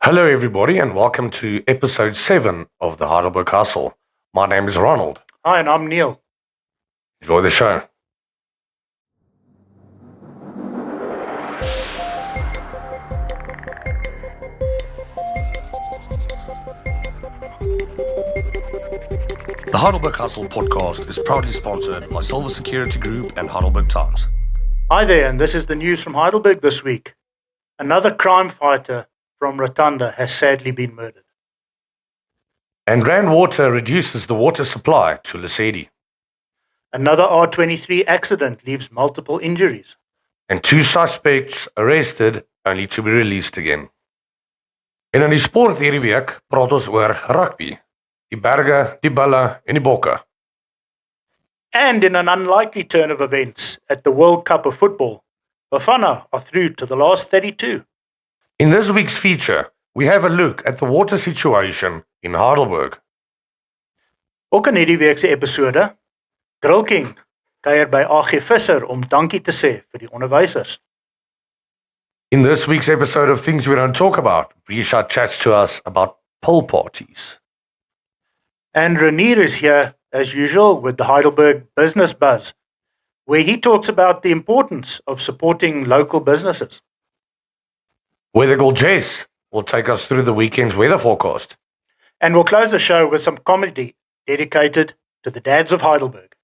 Hello, everybody, and welcome to episode 7 of the Heidelberg Hustle. My name is Ronald. Hi, and I'm Neil. Enjoy the show. The Heidelberg Hustle podcast is proudly sponsored by Silver Security Group and Heidelberg Times. Hi there, and this is the news from Heidelberg this week. Another crime fighter from Rotunda has sadly been murdered. And Rand Water reduces the water supply to Lesedi. Another R23 accident leaves multiple injuries. And 2 suspects arrested, only to be released again. En in die sport hierdie week praat ons oor rugby, die Berge, die Bulle en die Bokke. And in an unlikely turn of events at the World Cup of Football, Bafana are through to the last 32. In this week's feature, we have a look at the water situation in Heidelberg. Ook in hierdie week se episode, Grill King kuier by AG Visser om dankie te sê vir die onderwysers. In this week's episode of Things We Don't Talk About, Richard chats to us about pool parties. And Renier is here, as usual, with the Heidelberg Business Buzz, where he talks about the importance of supporting local businesses. Weather girl Jess will take us through the weekend's weather forecast. And we'll close the show with some comedy dedicated to the dads of Heidelberg.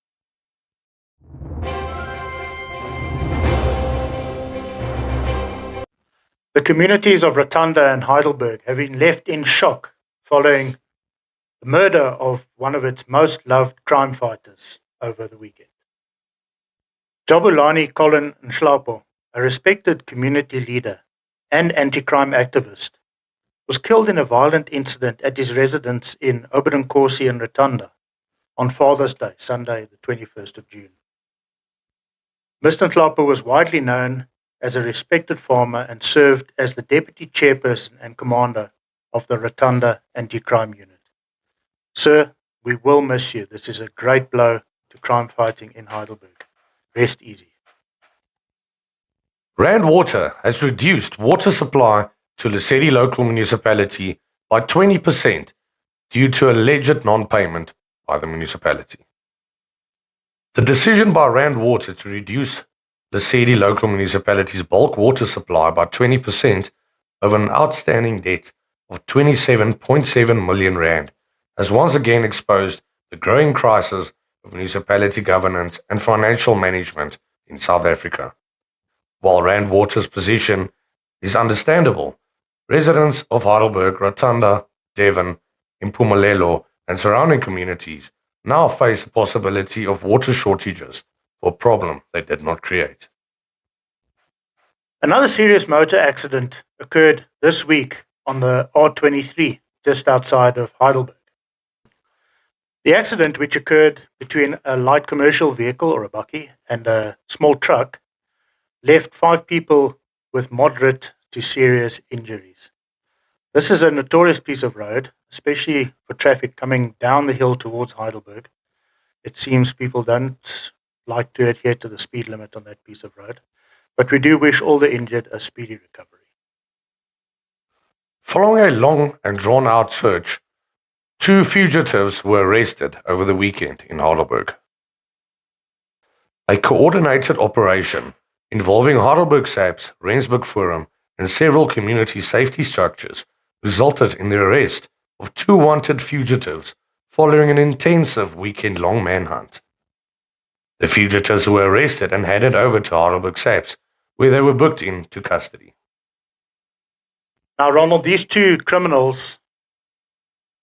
The communities of Rotunda and Heidelberg have been left in shock following the murder of one of its most loved crime fighters over the weekend. Jabulani Colin Nhlapo, a respected community leader and anti-crime activist, was killed in a violent incident at his residence in Oberenkosi in Rotunda on Father's Day, Sunday, the 21st of June. Mr. Nhlapo was widely known as a respected farmer and served as the deputy chairperson and commander of the Rotunda Anti-Crime Unit. Sir, we will miss you. This is a great blow to crime fighting in Heidelberg. Rest easy. Rand Water has reduced water supply to Lesedi local municipality by 20% due to alleged non-payment by the municipality. The decision by Rand Water to reduce Lesedi local municipality's bulk water supply by 20% over an outstanding debt of 27.7 million rand has once again exposed the growing crisis of municipality governance and financial management in South Africa. While Rand Water's position is understandable, residents of Heidelberg, Rotunda, Devon, Impumelelo, and surrounding communities now face the possibility of water shortages for a problem they did not create. Another serious motor accident occurred this week on the R23 just outside of Heidelberg. The accident, which occurred between a light commercial vehicle or a bakkie and a small truck, left 5 people with moderate to serious injuries. This is a notorious piece of road, especially for traffic coming down the hill towards Heidelberg. It seems people don't like to adhere to the speed limit on that piece of road, but we do wish all the injured a speedy recovery. Following a long and drawn-out search, 2 fugitives were arrested over the weekend in Heidelberg. A coordinated operation involving Heidelberg SAPS, Rensburg Forum, and several community safety structures resulted in the arrest of 2 wanted fugitives following an intensive weekend-long manhunt. The fugitives were arrested and handed over to Heidelberg SAPS, where they were booked into custody. Now, Ronald, these 2 criminals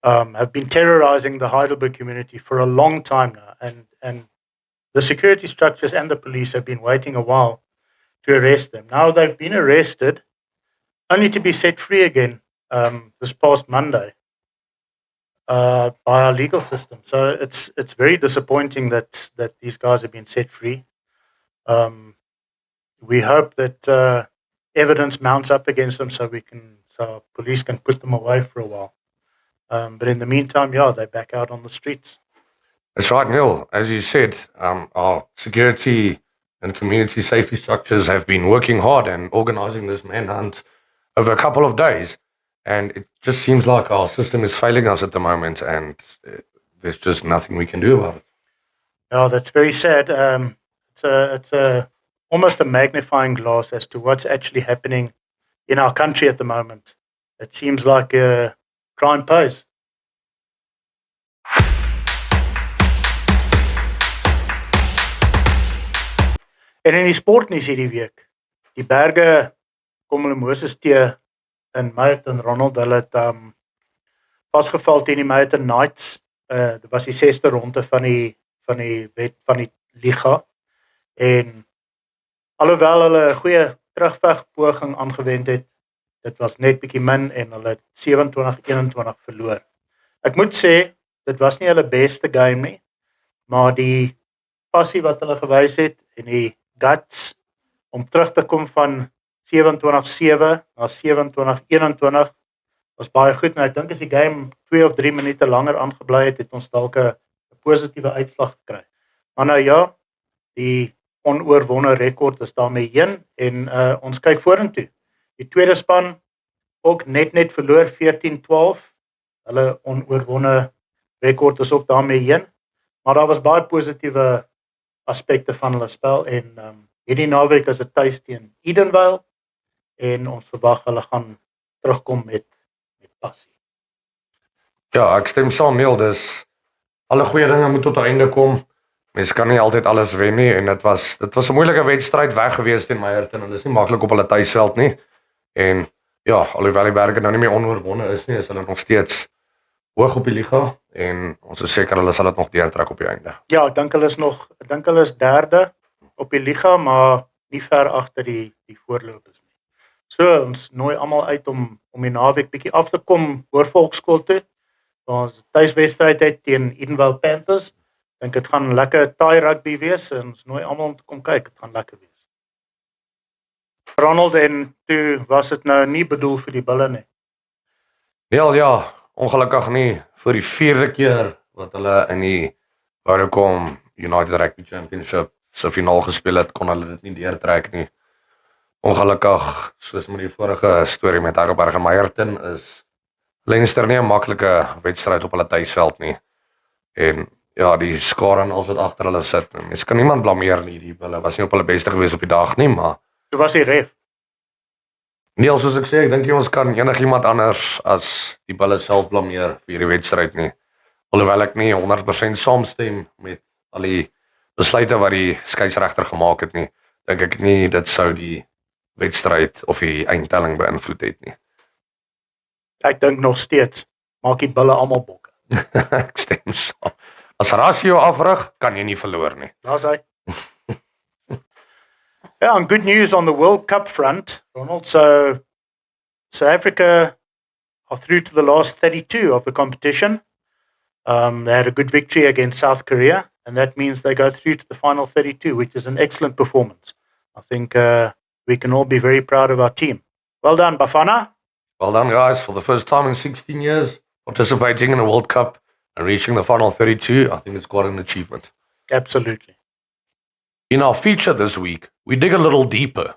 have been terrorizing the Heidelberg community for a long time now, and the security structures and the police have been waiting a while to arrest them. Now they've been arrested, only to be set free again this past Monday by our legal system. So it's very disappointing that these guys have been set free. We hope that evidence mounts up against them so police can put them away for a while. But in the meantime, they're back out on the streets. That's right, Neil. As you said, our security and community safety structures have been working hard and organizing this manhunt over a couple of days. And it just seems like our system is failing us at the moment, and there's just nothing we can do about it. Yeah, that's very sad. It's almost a magnifying glass as to what's actually happening in our country at the moment. It seems like crime pays. En in die sportnuus hierdie week, die berge kom hulle Moses tee in Meyerton, Ronald, hulle het vasgeval teen die Meyerton Knights. Dit was die 6de ronde van die liga, en alhoewel hulle 'n goeie terugvegpoging aangewend het, dit was net bietjie min en hulle het 27-21 verloor. Ek moet sê, dit was nie hulle beste game nie, maar die passie wat hulle gewys het en die guts om terug te kom van 27-7 na 27-21 was baie goed, en ek dink as die game 2 of 3 minute langer aangebly het ons dalk 'n positiewe uitslag gekry. Maar nou ja, die onoorwonne rekord is daarmee heen, en ons kyk vorentoe. Die tweede span ook net verloor 14-12. Hulle onoorwonne rekord is ook daarmee heen, maar daar was baie positiewe aspekte van hulle spel, en hierdie naweek is dit tuis teen Edenvale, en ons verwag hulle gaan terugkom met passie. Ja, ek stem saam, Neil, dis alle goeie dinge moet tot 'n einde kom. Mens kan nie altyd alles wen nie, en dit was 'n moeilike wedstryd weg gewees teen Meyerton, en dit is nie maklik op hulle tuisveld nie. En ja, alhoewel die berge nou nie meer onoorwonne is nie, is hulle nog steeds hoog op die liga, en ons is seker hulle sal dit nog deurtrek op die einde. Ja, ek dink hulle is derde op die liga, maar nie ver agter die voorlopers nie. So, ons nooi almal uit om die naweek bietjie af te kom oor Volksskool toe. Ons tuiswedstryd het teen Edenvale Panthers. Ek dink dit gaan lekker taai rugby wees, en ons nooi almal om te kom kyk, dit gaan lekker wees. Ronald, en toe was dit nou nie bedoel vir die bulle nie. Neil, ja, ongelukkig nie vir die 4de keer wat hulle in die Vodacom United Rugby Championship se finaal gespeel het, kon hulle dit nie deurtrek nie. Ongelukkig, soos met die vorige storie met Heidelberg en Meyerton, is Leinster nie 'n maklike wedstryd op hulle tuisveld nie. En ja, die skare en alles wat agter hulle sit. Mens kan niemand blameer nie. Die hulle was nie op hulle beste gewees op die dag nie, maar Toe was die ref. Neil, soos ek sê, ek dink nie ons kan enigiemand anders as die bulle self blameer vir hierdie wedstryd nie. Alhoewel ek nie 100% saamstem met al die besluite wat die skeieregter gemaak het nie, dink ek nie dit sou die wedstryd of die eindtelling beïnvloed het nie. Ek dink nog steeds, maak die bulle almal bokke. Ek stem saam. As Rasio afrig, kan jy nie verloor nie. Daar's hy. Yeah, and good news on the World Cup front, Ronald. So South Africa are through to the last 32 of the competition. They had a good victory against South Korea, and that means they go through to the final 32, which is an excellent performance. I think we can all be very proud of our team. Well done, Bafana. Well done, guys. For the first time in 16 years, participating in a World Cup and reaching the final 32, I think it's quite an achievement. Absolutely. In our feature this week, we dig a little deeper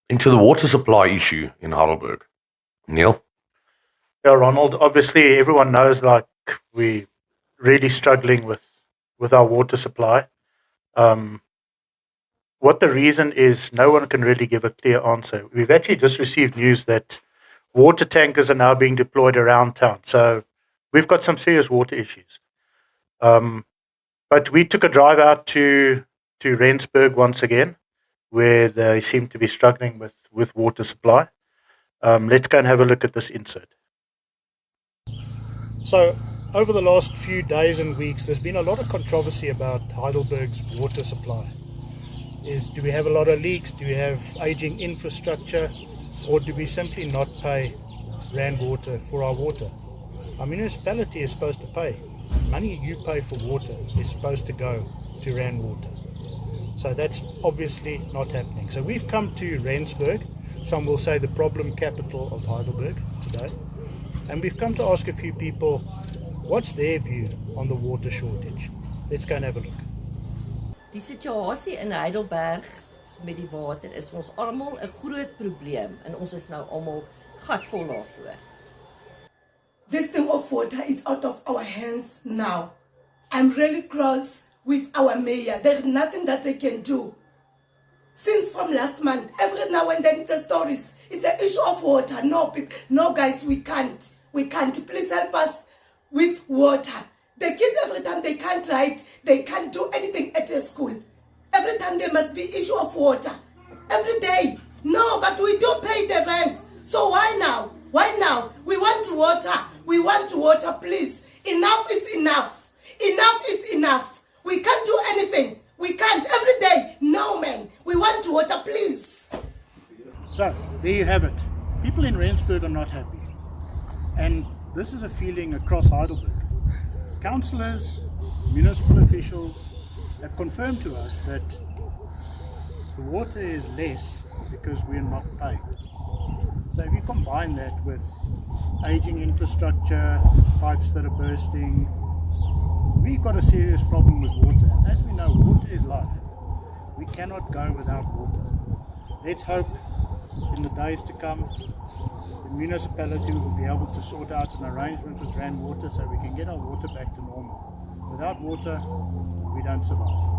into the water supply issue in Heidelberg. Neil? Yeah, Ronald, obviously everyone knows like we're really struggling with our water supply. What the reason is, no one can really give a clear answer. We've actually just received news that water tankers are now being deployed around town. So we've got some serious water issues. But we took a drive out to Rensburg once again, where they seem to be struggling with water supply. Let's go and have a look at this insert. So, over the last few days and weeks, there's been a lot of controversy about Heidelberg's water supply. Do we have a lot of leaks? Do we have aging infrastructure? Or do we simply not pay Rand Water for our water? Our municipality is supposed to pay. Money you pay for water is supposed to go to Rand Water. So that's obviously not happening. So we've come to Rensburg, some will say the problem capital of Heidelberg today, and we've come to ask a few people what's their view on the water shortage. Let's go and have a look. Die situasie in Heidelberg met die water is vir ons almal 'n groot probleem en ons is nou almal gatvol daarvoor. this thing of water is out of our hands now. I'm really cross with our mayor. There's nothing that they can do. Since from last month, every now and then it's a stories. It's an issue of water. No, no guys, we can't. We can't. Please help us with water. The kids, every time they can't write, they can't do anything at their school. Every time there must be issue of water. Every day. No, but we do pay the rent. So why now? Why now? We want water. We want water, please. Enough is enough. Enough is enough. We can't do anything. We can't. Every day. No, man. We want water, please. So, there you have it. People in Rensburg are not happy. And this is a feeling across Heidelberg. Councillors, municipal officials have confirmed to us that the water is less because we are not paying. So if you combine that with aging infrastructure, pipes that are bursting, we've got a serious problem with water. And as we know, water is life. We cannot go without water. Let's hope in the days to come, the municipality will be able to sort out an arrangement with Rand Water so we can get our water back to normal. Without water, we don't survive.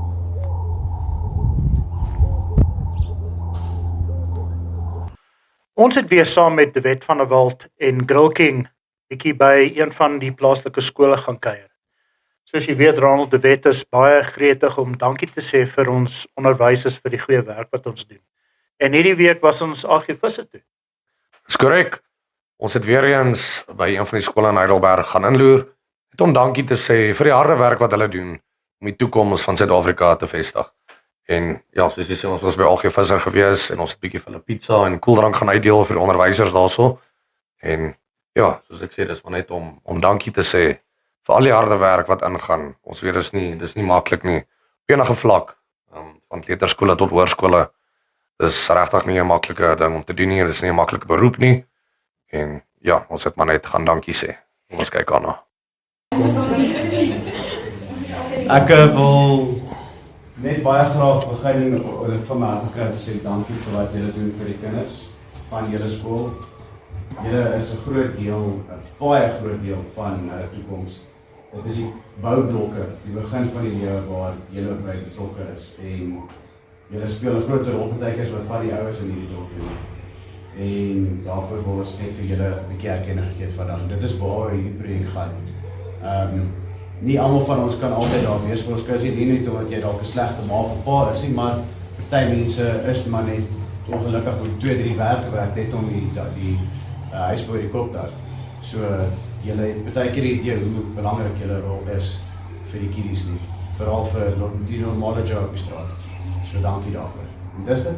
Ons het weer saam met De Wet van der Walt en Grill King bietjie by een van die plaaslike skole gaan kuier. Soos jy weet, Ronald De Wet is baie gretig om dankie te sê vir ons onderwysers vir die goeie werk wat ons doen. En hierdie week was ons AG Visser toe. Dis korrek. Ons het weer eens by een van die skole in Heidelberg gaan inloer, net om dankie te sê vir die harde werk wat hulle doen om die toekoms van Suid-Afrika te vestig. En ja, soos jy sê, ons was by AG Visser gewees en ons het 'n bietjie vir hulle pizza en koeldrank gaan uitdeel vir die onderwysers daarso. En ja, soos ek sê, dis maar net om dankie te sê vir al die harde werk wat ingaan. Ons weet dis nie maklik nie op enige vlak, van kleuterskole tot hoërskole. Dis regtig nie 'n maklike ding om te doen nie. Dis nie 'n maklike beroep nie. En ja, ons het maar net gaan dankie sê. Ons kyk aan na. Ek wil net baie graag begin van my hart kry te sê dankie vir wat julle doen vir die kinders van julle skool. Julle is 'n groot deel, 'n baie groot deel van hulle toekoms. Dit is die boublokke, die begin van die lewe waar julle by betrokke is en julle speel 'n groter rol partykeers wat van die ouers in hierdie dorp doen. En daarvoor wil ons net vir julle 'n bietjie erkenning gee vandag. Dit is waar hierdie projek gaan. Nie almal van ons kan altyd daar wees vir ons kinders nie net omdat jy dalk 'n slegte ma of pa is nie, maar party mense is maar net ongelukkig met 2-3 werk net om die huis bo die kop te hou. So julle het baie keer die idee hoe belangrik julle rol is vir die kiddies nie, veral vir die normale jou op die straat. So dankie daarvoor. En dis dit.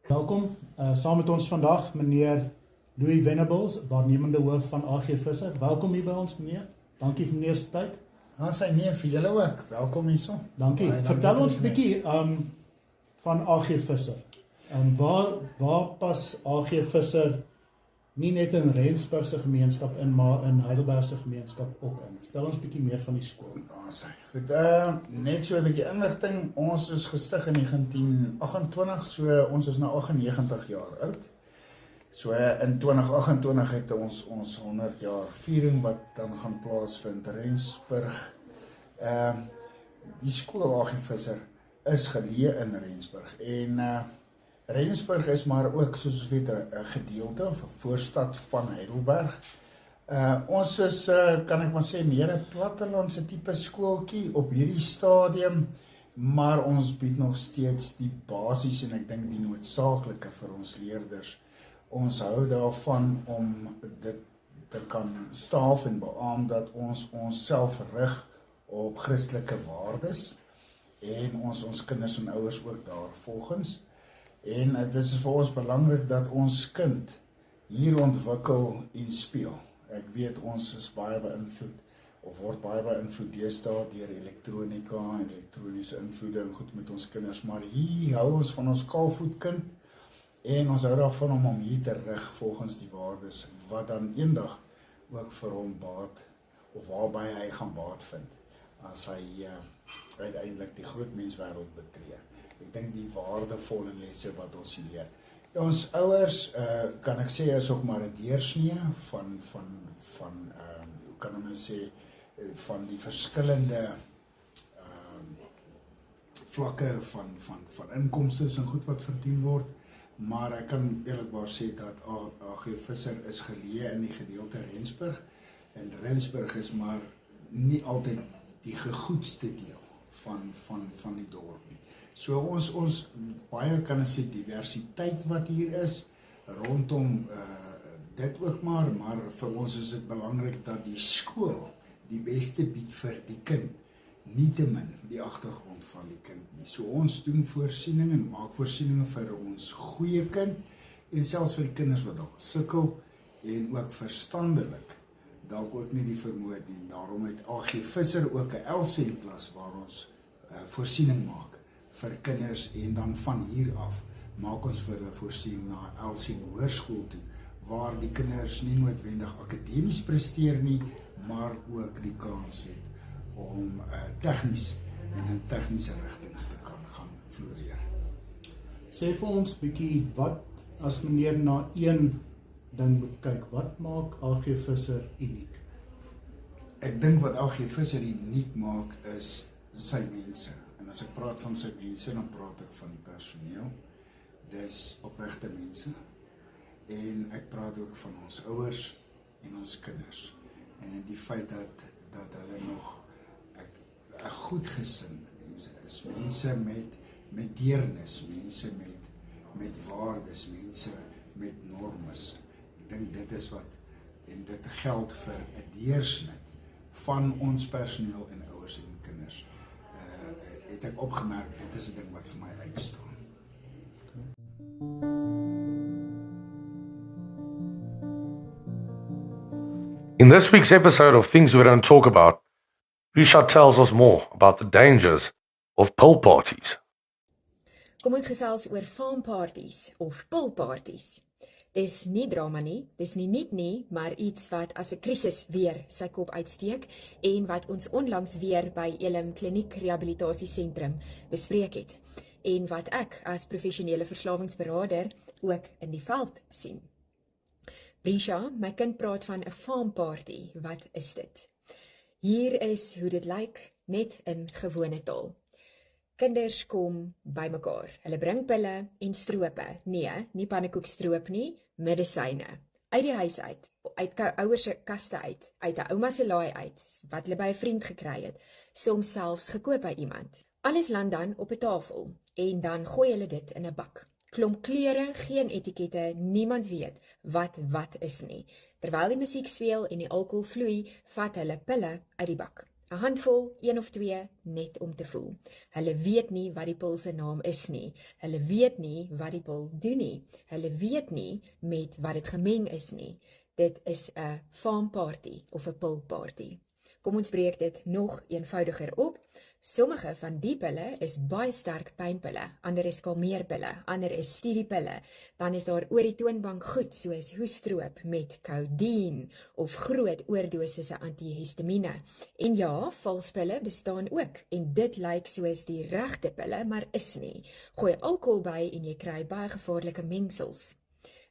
Welkom, saam met ons vandag meneer Louis Venables, waarnemende hoof van AG Visser. Welkom hier by ons meneer. Dankie vir meneer se tyd. Ja, sy neem vir julle ook. Welkom hierso. Dankie. Vertel ons 'n bietjie van AG Visser. Waar pas AG Visser nie net in Rensburg se gemeenskap in, maar in Heidelberg se gemeenskap ook in? Vertel ons 'n bietjie meer van die skool. Ja, sy. Goed, net so 'n bietjie inligting. Ons is gestig in 1928, so ons is nou 98 jaar oud. So in 2028 het ons 100 jaar viering wat dan gaan plaasvind in Rensburg. Die skool AG Visser is geleë in Rensburg en Rensburg is maar ook soos ons weet 'n gedeelte of 'n voorstad van Heidelberg. Ons is kan ek maar sê meer 'n plattelandse tipe skooltjie op hierdie stadium, maar ons bied nog steeds die basies en ek dink die noodsaaklike vir ons leerders. Ons hou daarvan om dit te kan staaf en beamoen dat ons onsself rig op Christelike waardes en ons kinders en ouers ook daarvolgens. En dit is vir ons belangrik dat ons kind hier ontwikkel en speel. Ek weet ons is baie beïnvloed of word baie beïnvloed deesdae deur elektronika en elektroniese invloede en goed met ons kinders, maar hier hou ons van ons kaalvoetkind en ons hou daarvan om hom hier te rig volgens die waardes wat dan eendag ook vir hom baat of waarby hy gaan baat vind as hy uiteindelik die groot menswêreld betree. ek dink die waardevolle lesse wat ons hier leer. Ons ouers, kan ek sê, is ook maar 'n deursnee van hoe kan ek sê, van die verskillende vlakke van inkomstes en goed wat verdien word, maar ek kan eerlikwaar sê dat AG Visser is geleë in die gedeelte Rensburg, en Rensburg is maar nie altyd die gegoedste deel van die dorp nie. So ons baie kan ek sê diversiteit wat hier is, rondom dit ook maar vir ons is dit belangrik dat die skool die beste bied vir die kind, nietemin die agtergrond van die kind nie. So ons doen voorsiening en maak voorsieninge vir ons goeie kind, en selfs vir die kinders wat dalk sukkel, en ook verstandelik, dalk ook nie die vermoë het nie. Daarom het AG Visser ook 'n Elsien klas waar ons voorsiening maak vir kinders, en dan van hier af maak ons vir hulle voorsiening na Elsien Hoërskool toe, waar die kinders nie noodwendig akademies presteer nie, maar ook die kans het om tegnies en in tegniese rigtings te kan gaan floreer. Sê vir ons bietjie, wat as meneer na een ding moet kyk, wat maak AG Visser uniek? Ek dink wat AG Visser uniek maak is sy mense. En as ek praat van sy mense, dan praat ek van die personeel. Dis opregte mense. En ek praat ook van ons ouers en ons kinders. En die feit dat hulle nog 'n goedgesinde mense is. Mense met deernis, mense met waardes, mense met normes. Ek dink dit is wat, en dit geld vir 'n deursnit van ons personeel en ouers en kinders. Het ek opgemerk, dit is 'n ding wat vir my uitstaan. In this week's episode of Things We Don't Talk About, Risha tells us more about the dangers of pill parties. Kom ons gesels oor farmparties of pilparties. Dis nie drama nie, dis nie nuut nie, maar iets wat as 'n krisis weer sy kop uitsteek en wat ons onlangs weer by Elim Kliniek Rehabilitasiesentrum bespreek het en wat ek as professionele verslawingsberaader ook in die veld sien. Brisha, my kind praat van 'n farmparty. Wat is dit? Hier is hoe dit lyk, net in gewone taal. Kinders kom bymekaar. Hulle bring pille en strope. Nee, nie pannekoekstroop nie, medisyne. Uit die huis uit ouers se kaste uit 'n ouma se laai uit, wat hulle by 'n vriend gekry het, soms selfs gekoop by iemand. Alles land dan op 'n tafel en dan gooi hulle dit in 'n bak. Klomp kleure, geen etikette, niemand weet wat is nie. Terwyl die musiek speel en die alkohol vloei, vat hulle pille uit die bak. 'n handvol, 1 of 2, net om te voel. Hulle weet nie wat die pil se naam is nie. Hulle weet nie wat die pil doen nie. Hulle weet nie met wat dit gemeng is nie. Dit is 'n farmparty of 'n pilparty. Kom ons breek dit nog eenvoudiger op. Sommige van die pille is baie sterk pynpille, ander is kalmeerpille, ander is studiepille. Dan is daar oor die toonbank goed soos hoestroop met codeine of groot oordosisse antihistamiene. En ja, valspille bestaan ook en dit lyk soos die regte pille, maar is nie. Gooi alkohol by en jy kry baie gevaarlike mengsels.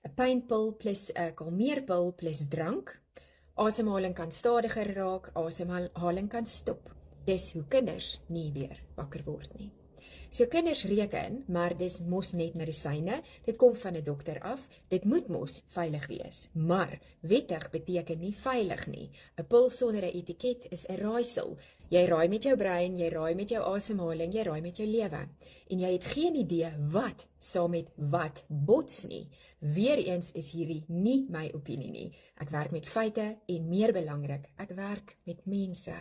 'n pynpil plus 'n kalmeerpil plus drank. Asemhaling kan stadiger raak, asemhaling kan stop. Dis hoe kinders nie weer wakker word nie. So kinders reken, maar dis mos net medisyne, dit kom van 'n dokter af, dit moet mos veilig wees. Maar wettig beteken nie veilig nie. 'n Pil sonder 'n etiket is 'n raaisel. Jy raai met jou brein, jy raai met jou asemhaling, jy raai met jou lewe. En jy het geen idee wat saam met wat bots nie. Weereens is hierdie nie my opinie nie. Ek werk met feite en meer belangrik, ek werk met mense.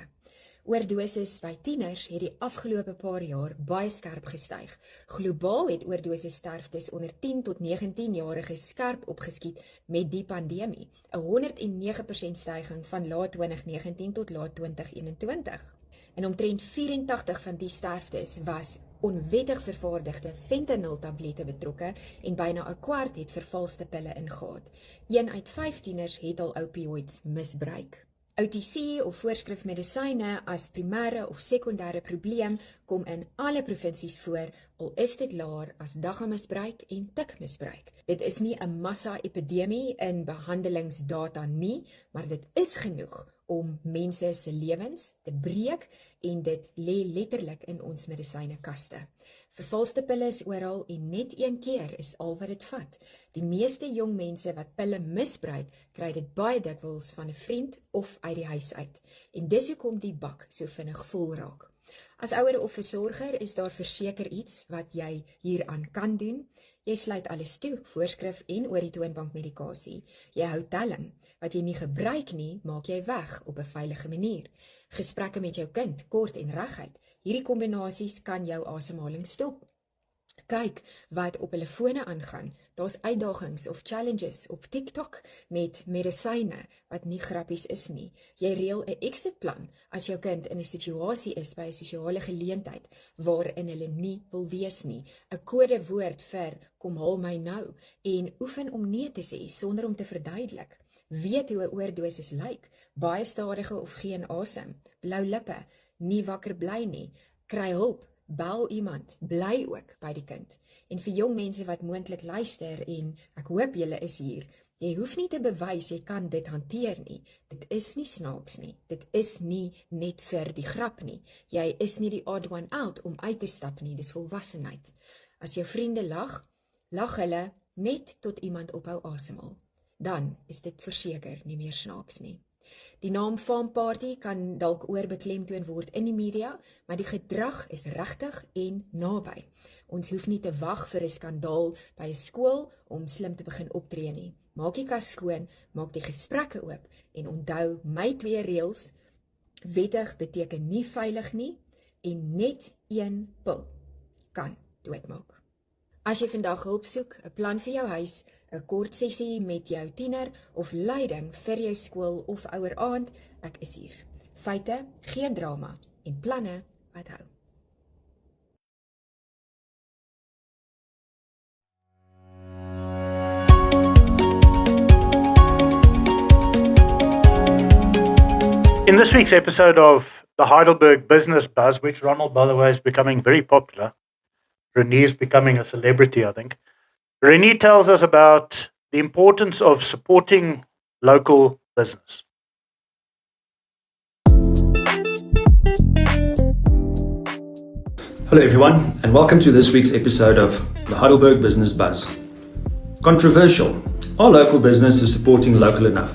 Oordosis by tieners het die afgelope paar jaar baie skerp gestyg. Globaal het oordosis sterftes onder 10 tot 19-jariges skerp opgeskiet met die pandemie. 'n 109% styging van laat 2019 tot laat 2021. En omtrent 84 van die sterftes was onwettig vervaardigde fentanyl-tablette betrokke en byna 'n kwart het vervalste pille ingehaat. 1 uit 5 tieners het al opioids misbruik. OTC of voorskrifmedisyne as primêre of sekondêre probleem kom in alle provinsies voor, al is dit laer as dagga-misbruik en tikmisbruik. Dit is nie 'n massa-epidemie in behandelingsdata nie, maar dit is genoeg om mense se lewens te breek en dit lê letterlik in ons medisynekaste. Vervalste pille is oral en net een keer is al wat dit vat. Die meeste jong mense wat pille misbruik, kry dit baie dikwels van 'n vriend of uit die huis uit. En dis hoekom die bak so vinnig vol raak. As ouer of versorger is daar verseker iets wat jy hieraan kan doen. Jy sluit alles toe, voorskrif en oor die toonbank medikasie. Jy hou telling. Wat jy nie gebruik nie, maak jy weg op 'n veilige manier. Gesprekke met jou kind, kort en reguit. Hierdie kombinasies kan jou asemhaling stop. Kyk wat op hulle fone aangaan. Daar's uitdagings of challenges op TikTok met medisyne wat nie grappies is nie. Jy reël 'n exit plan as jou kind in 'n situasie is by 'n sosiale geleentheid waarin hulle nie wil wees nie. 'n Kodewoord vir kom haal my nou en oefen om nee te sê sonder om te verduidelik. Weet hoe 'n oordosis lyk, baie stadige of geen asem, blou lippe, nie wakker bly nie, kry hulp, bel iemand, bly ook by die kind. En vir jong mense wat moontlik luister en ek hoop julle is hier, jy hoef nie te bewys jy kan dit hanteer nie. Dit is nie snaaks nie, dit is nie net vir die grap nie. Jy is nie die odd one out om uit te stap nie, dis volwassenheid. As jou vriende lag hulle net tot iemand ophou asemhaal. Dan is dit verseker nie meer snaaks nie. Die naam Farm Party kan dalk oorbeklemtoon word in die media, maar die gedrag is regtig en naby. Ons hoef nie te wag vir 'n skandaal by 'n skool om slim te begin optree nie. Maak die kas skoon, maak die gesprekke oop en onthou my 2 reëls. Wettig beteken nie veilig nie en net 1 pil kan doodmaak. As jy vandag hulp soek, 'n plan vir jou huis, 'n kort sessie met jou tiener of leiding vir jou skool of oueraand, ek is hier. Feite, geen drama en planne wat hou. In this week's episode of the Heidelberg Business Buzz, which Ronald, by the way, is becoming very popular, Renee is becoming a celebrity, I think. Renee tells us about the importance of supporting local business. Hello everyone, and welcome to this week's episode of the Heidelberg Business Buzz. Controversial. Are local businesses supporting local enough?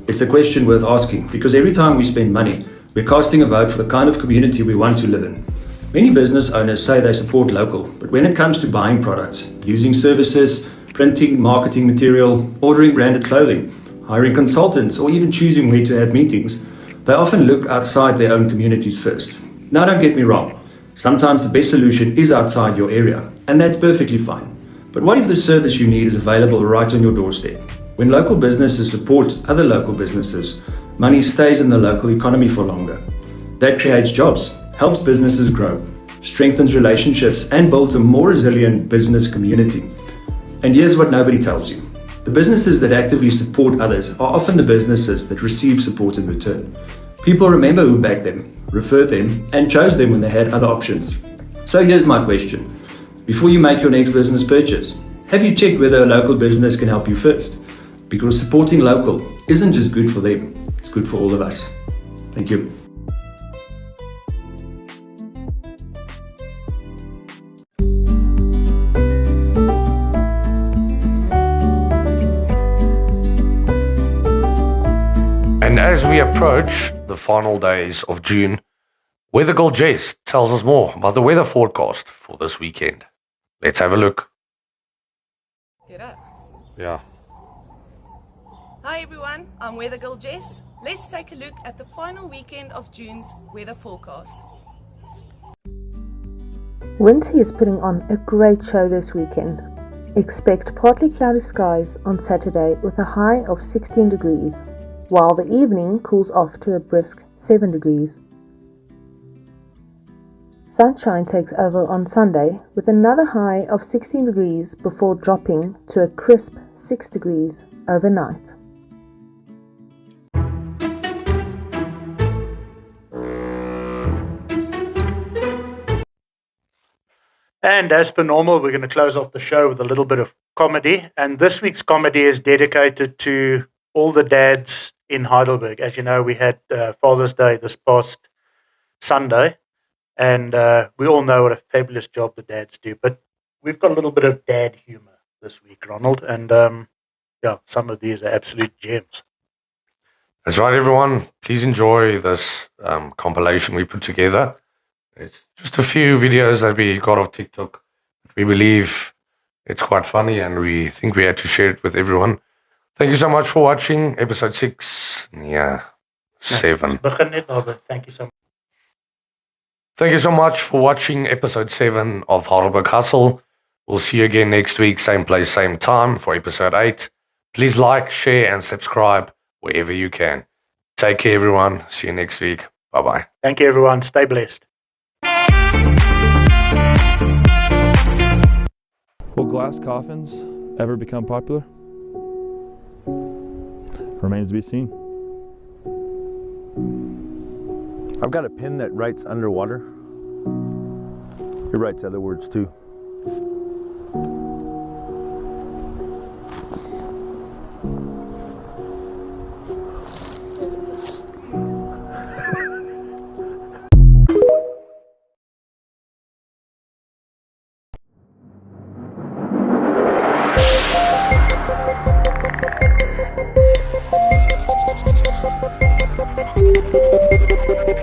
It's a question worth asking because every time we spend money, we're casting a vote for the kind of community we want to live in. Many business owners say they support local, but when it comes to buying products, using services, printing, marketing material, ordering branded clothing, hiring consultants, or even choosing where to have meetings, they often look outside their own communities first. Now don't get me wrong, sometimes the best solution is outside your area, and that's perfectly fine. But what if the service you need is available right on your doorstep? When local businesses support other local businesses, money stays in the local economy for longer. That creates jobs, helps businesses grow, strengthens relationships, and builds a more resilient business community. And here's what nobody tells you. The businesses that actively support others are often the businesses that receive support in return. People remember who backed them, referred them, and chose them when they had other options. So here's my question. Before you make your next business purchase, have you checked whether a local business can help you first? Because supporting local isn't just good for them, it's good for all of us. Thank you. And as we approach the final days of June, Weather Girl Jess tells us more about the weather forecast for this weekend. Let's have a look. Yeah. Hi everyone, I'm Weather Girl Jess. Let's take a look at the final weekend of June's weather forecast. Winter is putting on a great show this weekend. Expect partly cloudy skies on Saturday with a high of 16 degrees, while the evening cools off to a brisk 7 degrees. Sunshine takes over on Sunday with another high of 16 degrees before dropping to a crisp 6 degrees overnight. And as per normal, we're going to close off the show with a little bit of comedy. And this week's comedy is dedicated to all the dads in Heidelberg. As you know, we had Father's Day this past Sunday. And we all know what a fabulous job the dads do. But we've got a little bit of dad humor this week, Ronald. And some of these are absolute gems. That's right, everyone. Please enjoy this compilation we put together. It's just a few videos that we got off TikTok. We believe it's quite funny and we think we had to share it with everyone. Thank you so much for watching episode 6. Yeah, 7. Thank you so much. Thank you so much for watching episode 7 of Heidelberg Hustle. We'll see you again next week, same place, same time for episode 8. Please like, share, and subscribe wherever you can. Take care, everyone. See you next week. Bye-bye. Thank you, everyone. Stay blessed. Will glass coffins ever become popular? Remains to be seen. I've got a pen that writes underwater. It writes other words too.